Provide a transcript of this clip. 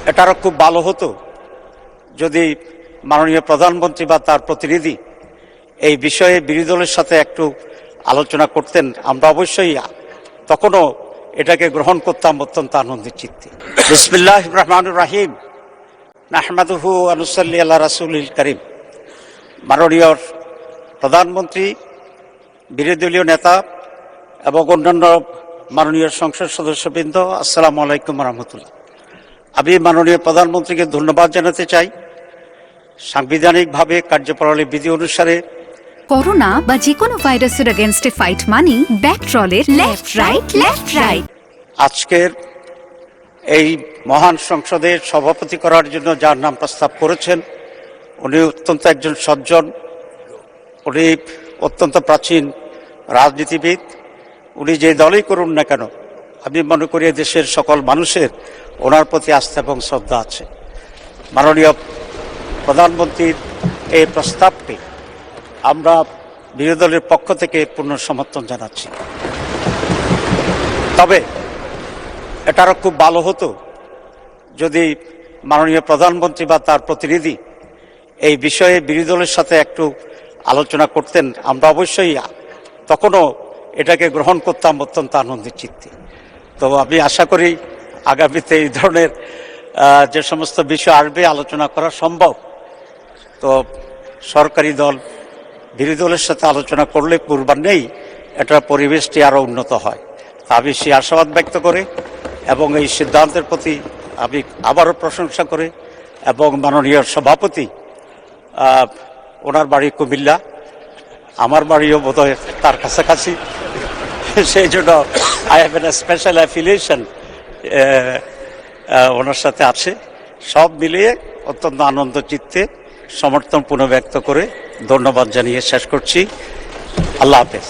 এটারও খুব ভালো হতো যদি মাননীয় প্রধানমন্ত্রী বা তার প্রতিনিধি এই বিষয়ে বিরোধী দলের সাথে একটু আলোচনা করতেন। আমরা অবশ্যই তখনও এটাকে গ্রহণ করতাম অত্যন্ত আনন্দের চিত্তে। বিসমিল্লাহির রহমানির রহিম, নাহমাদুহু ওয়া নুসাল্লি আলা রাসূলিল কারীম। মাননীয় প্রধানমন্ত্রী, বিরোধী দলীয় নেতা এবং অন্যান্য মাননীয় সংসদ সদস্যবৃন্দ, আসসালামু আলাইকুম রহমতুল্লাহ। আমি মাননীয় প্রধানমন্ত্রীকে ধন্যবাদ জানাতে চাই। সাংবিধানিকভাবে কার্যপ্রণালী বিধি অনুসারে করোনা বা যে কোনো ভাইরাসের এগেইনস্টে ফাইট মানি ব্যাকট্রলের লেফট রাইট। আজকের এই মহান সংসদের সভাপতি করার জন্য যার নাম প্রস্তাব করেছেন, উনি অত্যন্ত একজন সজ্জন, উনি অত্যন্ত প্রাচীন রাজনীতিবিদ। উনি যে দলই করুন না কেন, আমি মনে করি দেশের সকল মানুষের ওনার প্রতি আস্থা এবং শ্রদ্ধা আছে। মাননীয় প্রধানমন্ত্রীর এই প্রস্তাবটি আমরা বিরোধী দলের পক্ষ থেকে পূর্ণ সমর্থন জানাচ্ছি। তবে এটারও খুব ভালো হতো যদি মাননীয় প্রধানমন্ত্রী বা তার প্রতিনিধি এই বিষয়ে বিরোধী দলের সাথে একটু আলোচনা করতেন। আমরা অবশ্যই তখনও এটাকে গ্রহণ করতাম অত্যন্ত আনন্দের চিত্তে। তো আমি আশা করি আগামীতে এই ধরনের যে সমস্ত বিষয় আসবে আলোচনা করা সম্ভব। তো সরকারি দল বিরোধী দলের সাথে আলোচনা করলে পূর্বান্নেই এটার পরিবেশটি আরও উন্নত হয়। আমি সেই আশাবাদ ব্যক্ত করে এবং এই সিদ্ধান্তের প্রতি আমি আবারও প্রশংসা করে এবং মাননীয় সভাপতি, ওনার বাড়ি কুমিল্লা, আমার বাড়িও বোধহয় তার কাছাকাছি, সেই জন্য I have an special affiliation ওনার সাথে আছে। সব মিলিয়ে অত্যন্ত আনন্দ চিত্তে সমর্থন পুনঃব্যক্ত করে ধন্যবাদ জানিয়ে শেষ করছি। আল্লাহ হাফেজ।